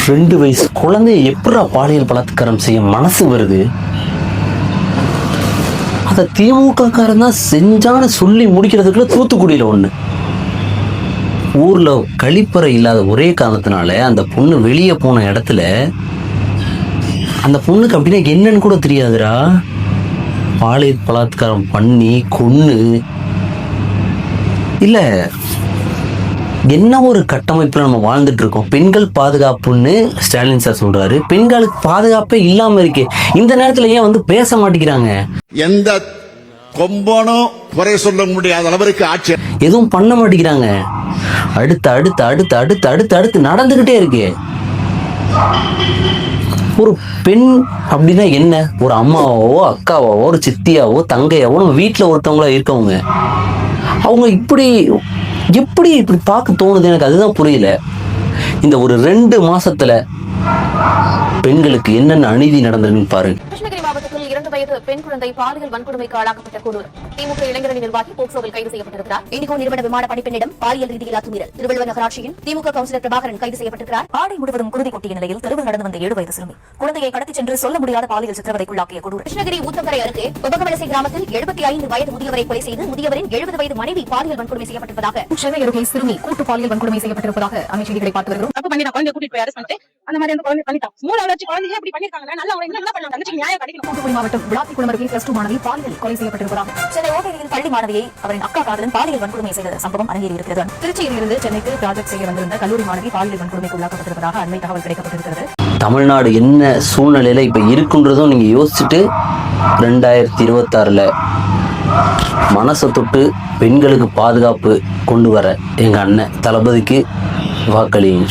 2 வயசு குழந்தைய எப்படா பாலியல் பலாத்காரம் செய்ய மனசு வருது? அதை திமுக காரன் தான் செஞ்சான்னு சொல்லி முடிக்கிறதுக்குள்ள தூத்துக்குடியில ஒண்ணு. ஊர்ல கழிப்பறை இல்லாத ஒரே காரணத்தினால அந்த பொண்ணு வெளியே போன இடத்துல அந்த பொண்ணுக்கு அப்படின்னா என்னன்னு கூட தெரியாதுடா. பாலியல் பலாத்காரம் பண்ணி கொன்னு இல்ல என்ன ஒரு கட்டமைப்புல நம்ம வாழ்ந்துட்டு இருக்கோம். பெண்கள் பாதுகாப்புன்னு ஸ்டாலின் சார் சொல்றாரு. பெண்களுக்கு பாதுகாப்பே இல்லாம இருக்கு. இந்த நேரத்துல ஏன் வந்து பேச மாட்டேங்கிறாங்க? எந்த கொம்பனும் குறை சொல்ல முடியாத அளவிற்கு ஆட்சி எதுவும் பண்ண மாட்டேங்கிறாங்க. அடுத்து அடுத்து அடுத்து அடுத்து அடுத்து அடுத்து நடந்துகிட்டே இருக்கு. ஒரு பெண் அப்படின்னா என்ன? ஒரு அம்மாவோ அக்காவோ ஒரு சித்தியாவோ தங்கையாவோ நம்ம வீட்டுல ஒருத்தவங்களா இருக்கவங்க. அவங்க இப்படி பார்க்க தோணுது? எனக்கு அதுதான் புரியல. இந்த ஒரு 2 மாசத்துல பெண்களுக்கு என்னென்ன அநீதி நடந்ததுன்னு பாருங்க. கிருஷ்ணகிரி மாவட்டத்தில் 2 வயது பெண் குழந்தை பாலியல் வன்கொடுமைக்கு ஆளாக்கப்பட்ட கொடூரம். திமுக இளைஞரணி நிர்வாகி போக்சோவில் கைது செய்யப்பட்டிருக்கிறார். இண்டிகோ நிறுவன விமான பணிப்பெண்ணிடம் பாலியல் ரீதியில் அத்துமீறல். திருவள்ளுவர் நகராட்சியின் திமுக கவுன்சிலர் பிரபாகரன் கைது செய்யப்பட்டிருக்கிறார். ஆடை முழுவதும் குருதி கொட்டிய நிலையில் தெருவில் நடந்து வந்த 7 வயது சிறுமி குழந்தையை கடத்தி சென்று சொல்ல முடியாத பாலியல் சித்திரவதைக்குள்ளாக்கிய கொடூரம். கிருஷ்ணகிரி ஊத்தங்கரை அருகே உபகவலசை கிராமத்தில் 75 வயது முதியவரை கொலை செய்து முதியவரின் 70 வயது மனைவி பாலியல் வன்கொடுமை செய்யப்பட்டிருப்பதாக சென்னை அருகே சிறுமி கூட்டு பாலியல் வன்கொடுமை செய்யப்பட்டிருப்பதாக அமைச்சர்களை பார்த்து வருகிறோம். அந்த மாதிரி அந்த குழந்தை பண்ணிட்டான். மூணாவது வச்சு குழந்தைய இப்படி பண்ணிருக்காங்க. நல்லா அவங்க என்ன பண்ணாங்க? தங்கச்சி நியாயம் கிடைக்கணும். தூத்துக்குடி மாவட்டம் விளாத்திக்குளம் அருகே +2 மாணவி பாலியல் கொலை செய்யப்பட்டிருப்பதாக சென்னை ஓட்டலில் பள்ளி மாணவியை அவரின் அக்கா காதலன் பாலியல் வன்கொடுமை செய்த சம்பவம் அரங்கேறி இருக்கிறது. திருச்சியில் இருந்து சென்னைக்கு ப்ராஜெக்ட் செய்ய வந்திருந்த கல்லூரி மாணவி பாலியல் வன்கொடுமைக்கு உள்ளாக்கப்பட்டிருப்பதாக அண்மை தகவல் கிடைக்கப்பட்டிருக்கிறது. தமிழ்நாடு என்ன சூழ்நிலையில இப்ப இருக்குன்றதும் நீங்க யோசிச்சுட்டு 2026ல மனசை தொட்டு பெண்களுக்கு பாதுகாப்பு கொண்டு வர எங்க அண்ணன் தளபதிக்கு வாக்களியுங்க.